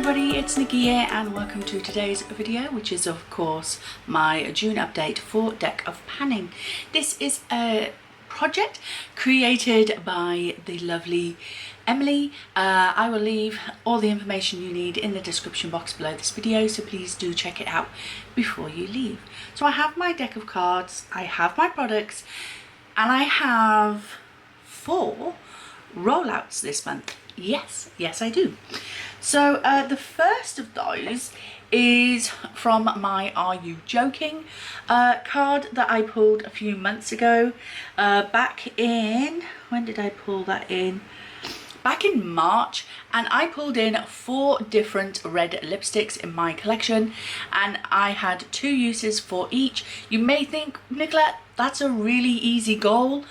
everybody, it's Nikki here and welcome to today's video, which is of course my June update for Deck of Panning. This is a project created by the lovely Emily. I will leave all the information you need in the description box below this video, so please do check it out before you leave. So I have my deck of cards, I have my products, and I have 4 rollouts this month. Yes I do. So the first of those is from my Are You Joking card that I pulled a few months ago, back in, when did I pull that in? Back in March, and I pulled in 4 different red lipsticks in my collection and I had 2 uses for each. You may think, Nicola, that's a really easy goal.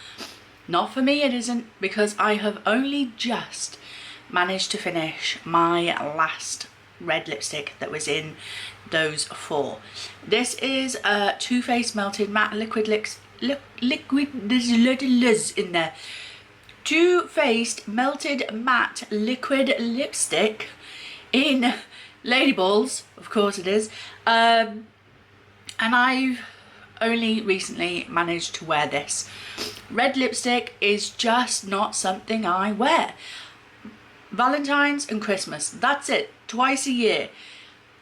Not for me it isn't, because I have only just managed to finish my last red lipstick that was in those 4. This is a Too Faced Melted Matte Liquid, there's a lot of Liz in there. Too Faced Melted Matte Liquid Lipstick in Lady Balls, of course it is, and I've only recently managed to wear this. Red lipstick is just not something I wear. Valentine's and Christmas, that's it, twice a year.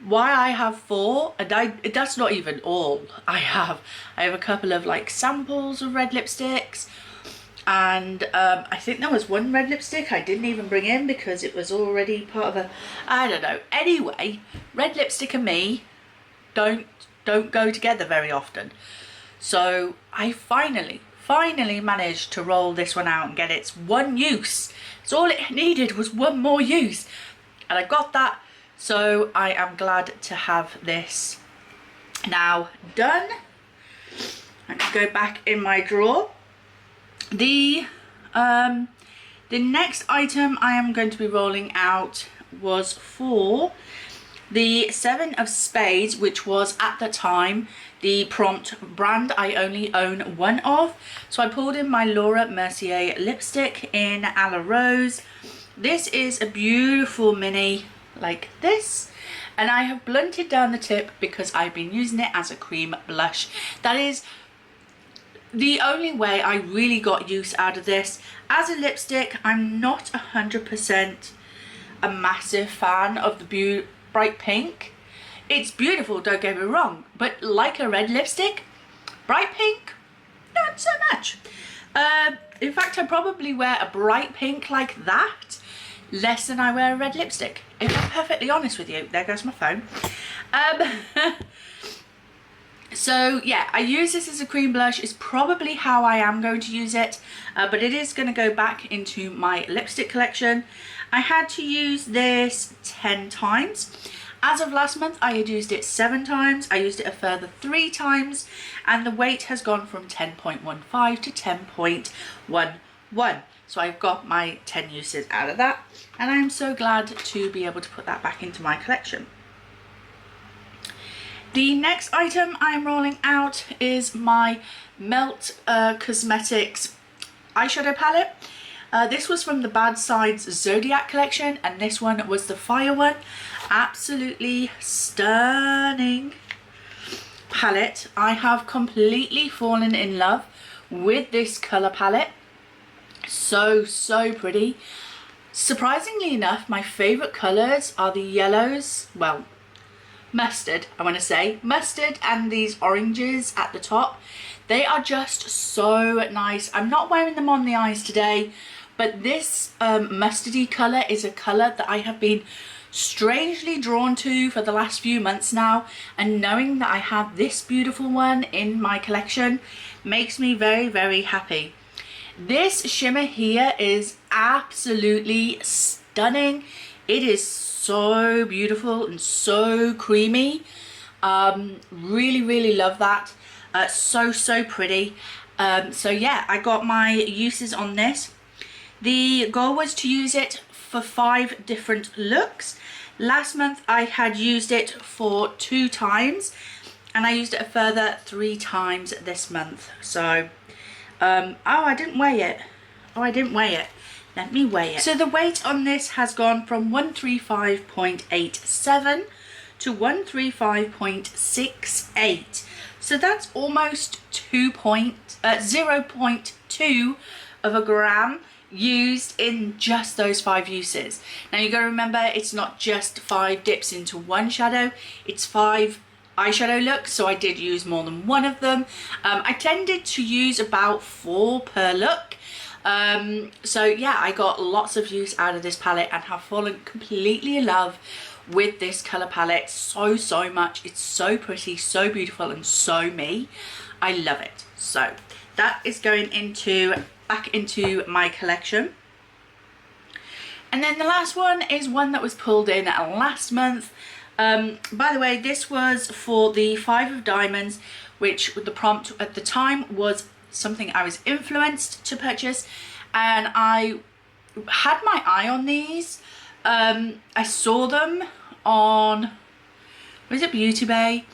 Why I have 4, and that's not even all I have. I have a couple of like samples of red lipsticks, and I think there was one red lipstick I didn't even bring in because it was already part of a, I don't know. Anyway, red lipstick and me don't go together very often. So I finally managed to roll this one out and get its 1 use. So all it needed was 1 more use, and I got that, so I am glad to have this now done. I can go back in my drawer. The next item I am going to be rolling out was for the 7 of Spades, which was at the time the prompt brand I only own 1 of. So I pulled in my Laura Mercier lipstick in A La Rose. This is a beautiful mini like this, and I have blunted down the tip because I've been using it as a cream blush. That is the only way I really got use out of this. As a lipstick, I'm not 100% a massive fan of the bright pink. It's beautiful, don't get me wrong, but like a red lipstick, bright pink, not so much. In fact, I probably wear a bright pink like that less than I wear a red lipstick, if I'm perfectly honest with you. There goes my phone. So yeah, I use this as a cream blush, is probably how I am going to use it, but it is going to go back into my lipstick collection. I had to use this 10 times. As of last month, I had used it 7 times. I used it a further 3 times, and the weight has gone from 10.15 to 10.11. So I've got my 10 uses out of that, and I'm so glad to be able to put that back into my collection. The next item I'm rolling out is my Melt Cosmetics eyeshadow palette. This was from the Bad Sides Zodiac collection, and this one was the fire one. Absolutely stunning palette. I have completely fallen in love with this colour palette. So pretty. Surprisingly enough, my favourite colours are the yellows, well, mustard, I want to say. Mustard and these oranges at the top. They are just so nice. I'm not wearing them on the eyes today, but this mustardy colour is a colour that I have been strangely drawn to for the last few months now, and knowing that I have this beautiful one in my collection makes me very happy. This shimmer here is absolutely stunning. It is so beautiful and so creamy. Really love that. So pretty. So yeah, I got my uses on this. The goal was to use it for 5 different looks. Last month I had used it for 2 times, and I used it a further 3 times this month. So oh, I didn't weigh it. let me weigh it. So the weight on this has gone from 135.87 to 135.68. So that's almost 0.2 of a gram used in just those 5 uses. Now you got to remember, it's not just 5 dips into one shadow, it's 5 eyeshadow looks, so I did use more than one of them. I tended to use about 4 per look. So yeah, I got lots of use out of this palette and have fallen completely in love with this color palette so much. It's so pretty, so beautiful, and so me. I love it. So that is going back into my collection. And then the last one is one that was pulled in last month. By the way, this was for the 5 of Diamonds, which the prompt at the time was something I was influenced to purchase, and I had my eye on these. I saw them on, was it Beauty Bay,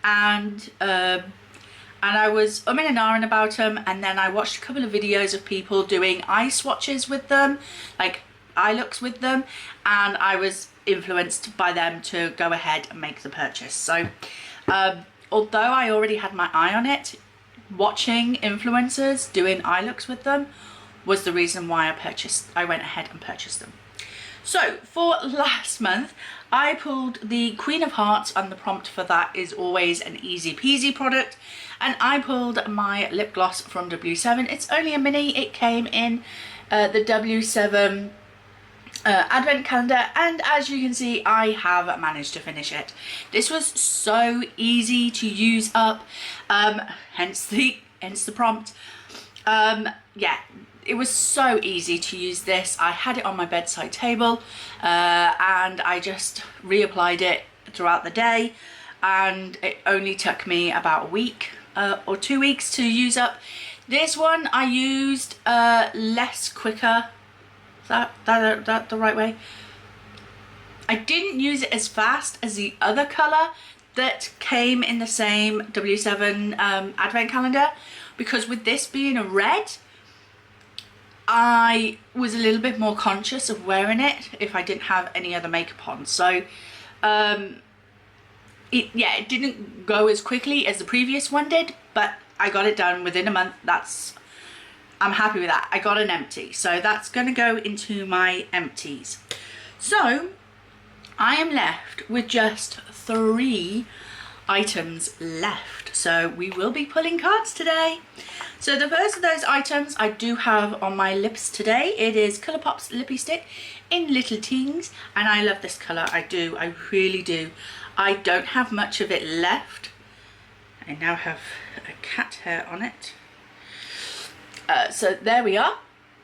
and I was umming and ahhing about them, and then I watched a couple of videos of people doing eye swatches with them, like eye looks with them, and I was influenced by them to go ahead and make the purchase. So although I already had my eye on it, watching influencers doing eye looks with them was the reason why I went ahead and purchased them. So for last month, I pulled the Queen of Hearts, and the prompt for that is always an easy peasy product, and I pulled my lip gloss from W7. It's only a mini. It came in the W7 advent calendar, and as you can see, I have managed to finish it. This was so easy to use up, hence the prompt. Yeah, it was so easy to use this. I had it on my bedside table, and I just reapplied it throughout the day, and it only took me about a week or 2 weeks to use up. This one I used less quicker. Is that the right way? I didn't use it as fast as the other colour that came in the same W7 advent calendar, because with this being a red, I was a little bit more conscious of wearing it if I didn't have any other makeup on. So it didn't go as quickly as the previous one did, but I got it done within a month. I'm happy with that. I got an empty, so that's going to go into my empties. So I am left with just 3 items left, so we will be pulling cards today. So the first of those items I do have on my lips today. It is Colourpop's Lippy Stick in Little Tings, and I love this colour. I do, I really do. I don't have much of it left. I now have a cat hair on it. So there we are.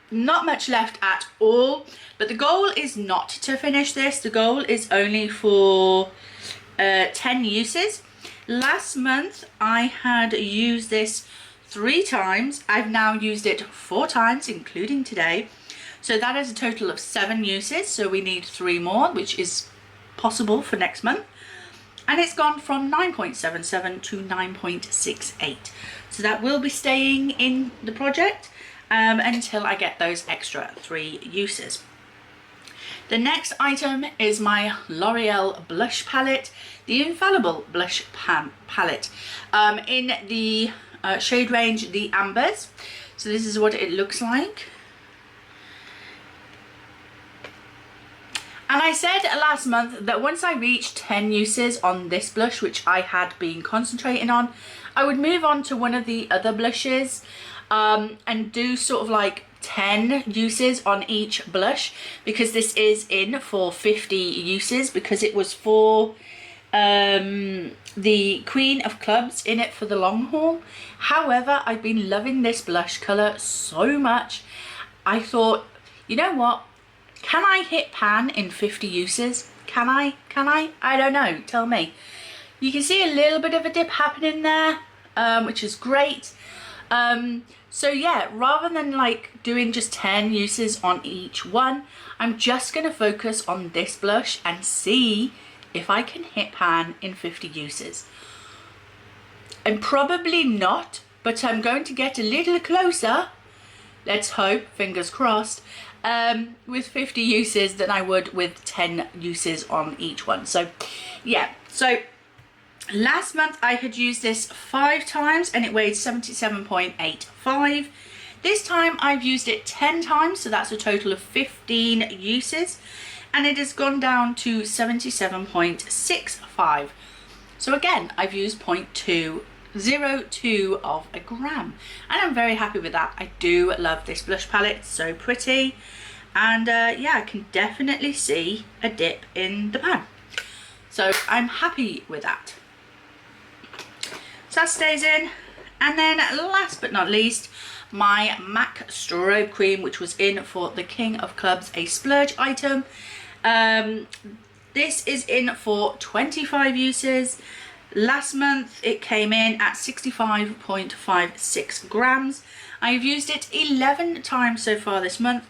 Not much left at all, but the goal is not to finish this. The goal is only for 10 uses. Last month I had used this 3 times. I've now used it 4 times, including today. So that is a total of 7 uses. So we need 3 more, which is possible for next month. And it's gone from 9.77 to 9.68. So that will be staying in the project until I get those extra 3 uses. The next item is my L'Oreal blush palette, the Infallible blush palette, in the shade range the Ambers. So this is what it looks like. And I said last month that once I reached 10 uses on this blush, which I had been concentrating on, I would move on to one of the other blushes and do sort of like 10 uses on each blush, because this is in for 50 uses, because it was for the Queen of Clubs in it for the long haul. However, I've been loving this blush colour so much, I thought, you know what? Can I hit pan in 50 uses? Can I? I don't know. Tell me. You can see a little bit of a dip happening there, which is great. So yeah, rather than like doing just 10 uses on each one, I'm just going to focus on this blush and see if I can hit pan in 50 uses. And probably not, but I'm going to get a little closer. Let's hope, fingers crossed, with 50 uses than I would with 10 uses on each one. So yeah, so last month I had used this 5 times and it weighed 77.85. This time I've used it 10 times, so that's a total of 15 uses, and it has gone down to 77.65. So again, I've used 0.202 of a gram, and I'm very happy with that. I do love this blush palette, it's so pretty, and yeah, I can definitely see a dip in the pan. So I'm happy with that. So that stays in. And then last but not least, my MAC Strobe Cream, which was in for the King of Clubs, a splurge item. This is in for 25 uses. Last month it came in at 65.56 grams. I've used it 11 times so far this month,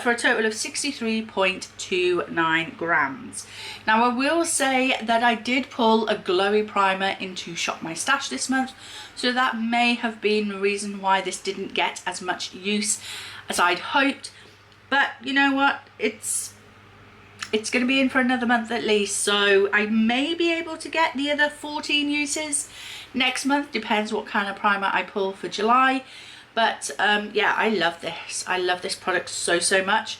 for a total of 63.29 grams. Now I will say that I did pull a glowy primer into Shop My Stash this month, so that may have been the reason why this didn't get as much use as I'd hoped. But you know what, it's going to be in for another month at least, so I may be able to get the other 14 uses next month, depends what kind of primer I pull for July. But yeah, I love this. I love this product so much.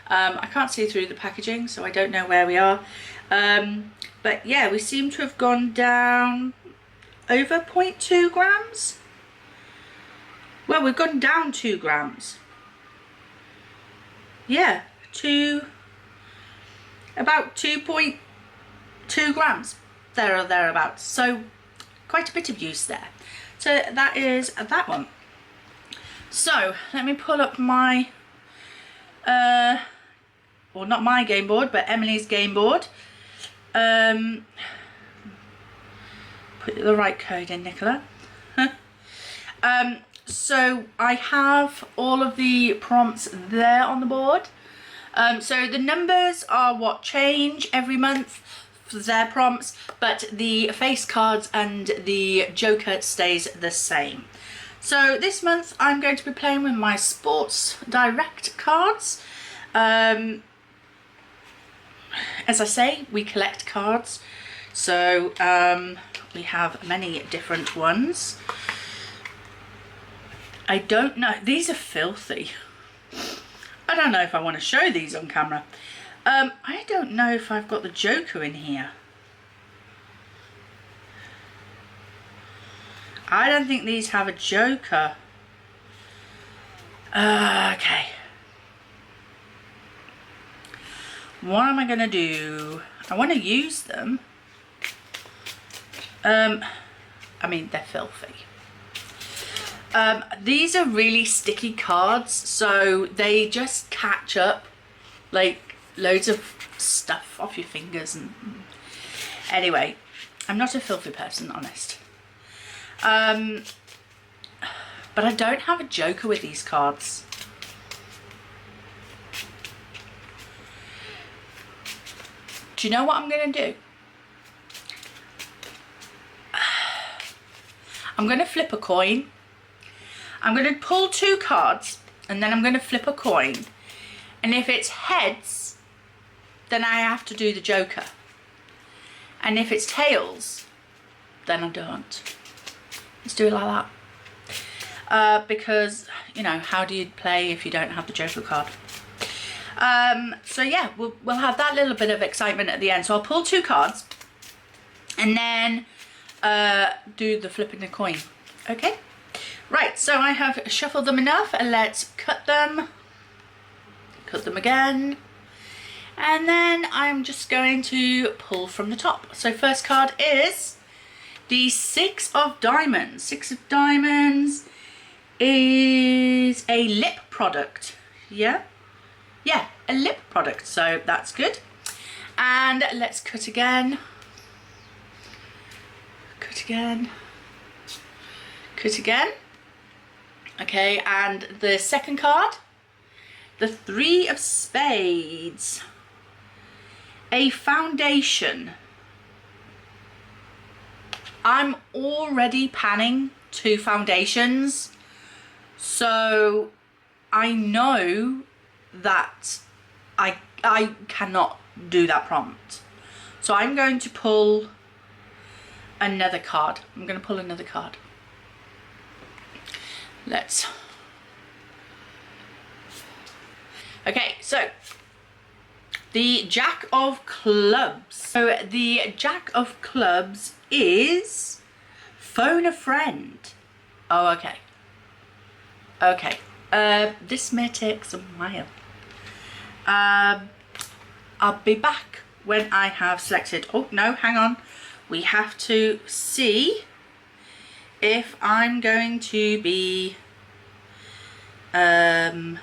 I can't see through the packaging, so I don't know where we are. But yeah, we seem to have gone down over 0.2 grams. Well, we've gone down 2 grams. Yeah, about 2.2 grams, there or thereabouts. So quite a bit of use there. So that is that one. So let me pull up my, well, not my game board, but Emily's game board. Put the right code in, Nicola. So I have all of the prompts there on the board. So the numbers are what change every month for their prompts, but the face cards and the joker stays the same. So this month I'm going to be playing with my Sports Direct cards. As I say, we collect cards, so we have many different ones. I don't know, these are filthy. I don't know if I want to show these on camera. I don't know if I've got the joker in here. I don't think these have a joker. Okay. What am I going to do? I want to use them. I mean, they're filthy. These are really sticky cards, so they just catch up like loads of stuff off your fingers. And anyway, I'm not a filthy person, honest. But I don't have a joker with these cards. Do you know what I'm going to do? I'm going to flip a coin. I'm going to pull 2 cards and then I'm going to flip a coin. And if it's heads, then I have to do the joker. And if it's tails, then I don't. Let's do it like that. Because, you know, how do you play if you don't have the joker card? So yeah, we'll have that little bit of excitement at the end. So I'll pull 2 cards and then do the flipping the coin. Okay, right, so I have shuffled them enough, and let's cut them again, and then I'm just going to pull from the top. So first card is the 6 of Diamonds. 6 of Diamonds is a lip product. Yeah, a lip product, so that's good. And let's cut again, cut again, cut again. Okay, and the second card, the 3 of Spades, a foundation. I'm already panning 2 foundations, so I know that I cannot do that prompt. So I'm going to pull another card. I'm going to pull another card. Okay, so the Jack of Clubs. So the Jack of Clubs is phone a friend. Oh, okay. Okay. This may take some while. I'll be back when I have selected. Oh no, hang on. We have to see if I'm going to be where's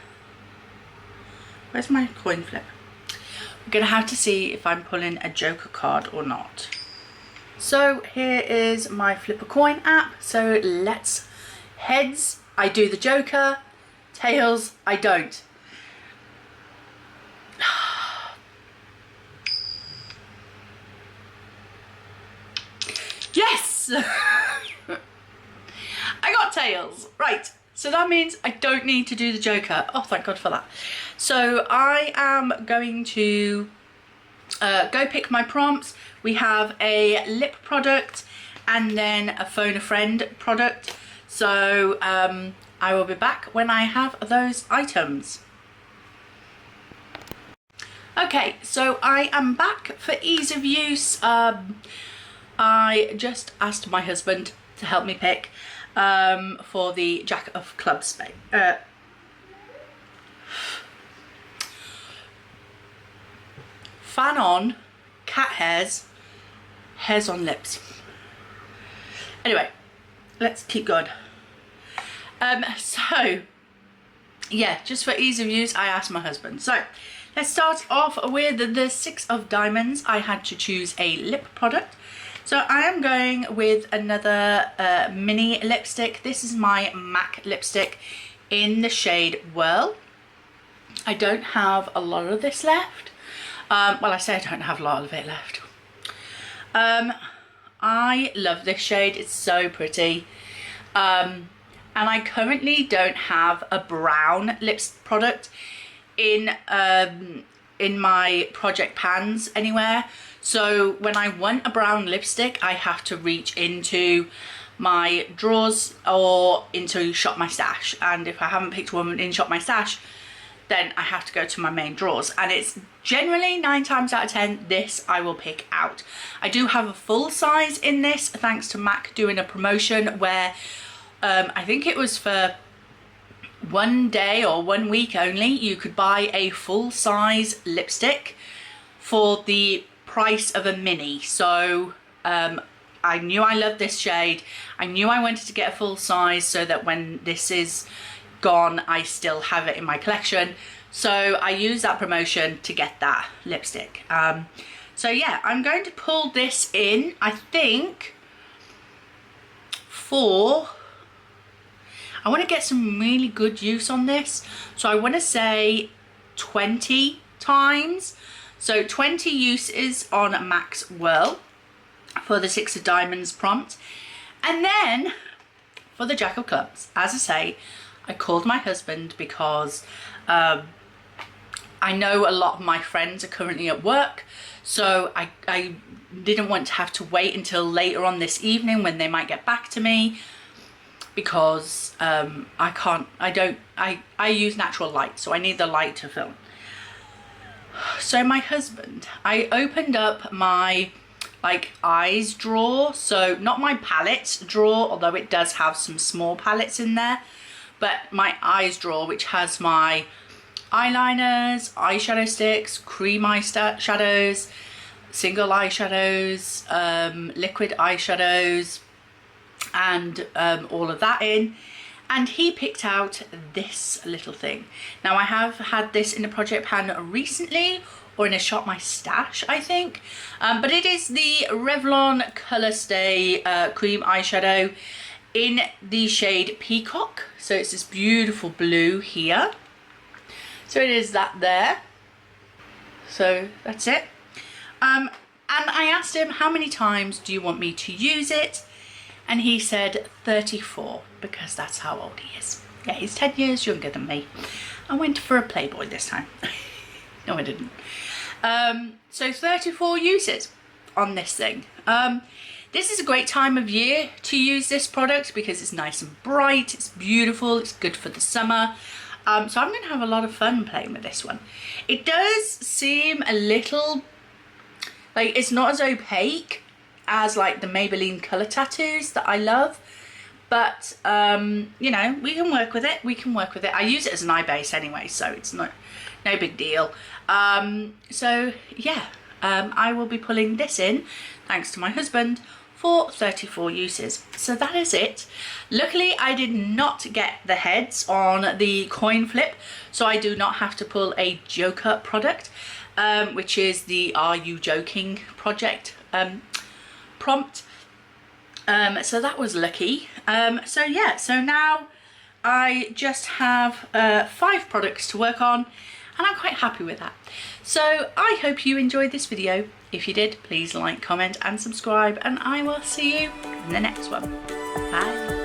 my coin flip? I'm gonna have to see if I'm pulling a Joker card or not. So here is my flip a coin app. So let's, heads I do the Joker, tails I don't. Yes! I got tails. Right, so that means I don't need to do the Joker. Oh, thank God for that. So I am going to go pick my prompts. We have a lip product and then a phone a friend product. So I will be back when I have those items. Okay, so I am back for ease of use. I just asked my husband to help me pick for the Jack of Clubs space. Fan on, cat hairs, hairs on lips. Anyway, let's keep going. So yeah, just for ease of use, I asked my husband. So let's start off with the 6 of diamonds. I had to choose a lip product. So I am going with another mini lipstick. This is my MAC lipstick in the shade Whirl. I don't have a lot of this left. Well, I say I don't have a lot of it left. I love this shade. It's so pretty. And I currently don't have a brown lips product in my project pans anywhere. So when I want a brown lipstick, I have to reach into my drawers or into Shop My Stash. And if I haven't picked one in Shop My Stash, then I have to go to my main drawers. And it's generally 9 times out of 10, this I will pick out. I do have a full size in this, thanks to MAC doing a promotion where I think it was for 1 day or 1 week only, you could buy a full size lipstick for the price of a mini. So I knew I loved this shade. I knew I wanted to get a full size so that when this is gone, I still have it in my collection. So I used that promotion to get that lipstick. So yeah, I'm going to pull this in, I think, I want to get some really good use on this. So I want to say 20 times. So 20 uses on MAC's Whirl for the 6 of diamonds prompt. And then for the Jack of Clubs, as I say, I called my husband because I know a lot of my friends are currently at work. So I didn't want to have to wait until later on this evening when they might get back to me, because I use natural light, so I need the light to film. So my husband, I opened up my eyes drawer, so not my palettes drawer, although it does have some small palettes in there, but my eyes drawer, which has my eyeliners, eyeshadow sticks, cream eyeshadows, single eyeshadows, liquid eyeshadows, and all of that in. And he picked out this little thing. Now I have had this in a project pan recently, or in a Shop My Stash, I think, but it is the Revlon Color Stay cream eyeshadow in the shade Peacock. So it's this beautiful blue here. So it is that there. So that's it. And I asked him, how many times do you want me to use it? And he said 34, because that's how old he is. Yeah, he's 10 years younger than me. I went for a Playboy this time. No, I didn't. So 34 uses on this thing. This is a great time of year to use this product because it's nice and bright, it's beautiful, it's good for the summer. So I'm going to have a lot of fun playing with this one. It does seem a little, like, it's not as opaque as like the Maybelline Colour Tattoos that I love. But, you know, we can work with it. We can work with it. I use it as an eye base anyway, so it's no big deal. So, yeah, I will be pulling this in, thanks to my husband, for 34 uses. So that is it. Luckily, I did not get the heads on the coin flip, so I do not have to pull a Joker product, which is the Are You Joking project prompt. So that was lucky. So yeah, so now I just have 5 products to work on, and I'm quite happy with that. So I hope you enjoyed this video. If you did, please like, comment and subscribe, and I will see you in the next one. Bye.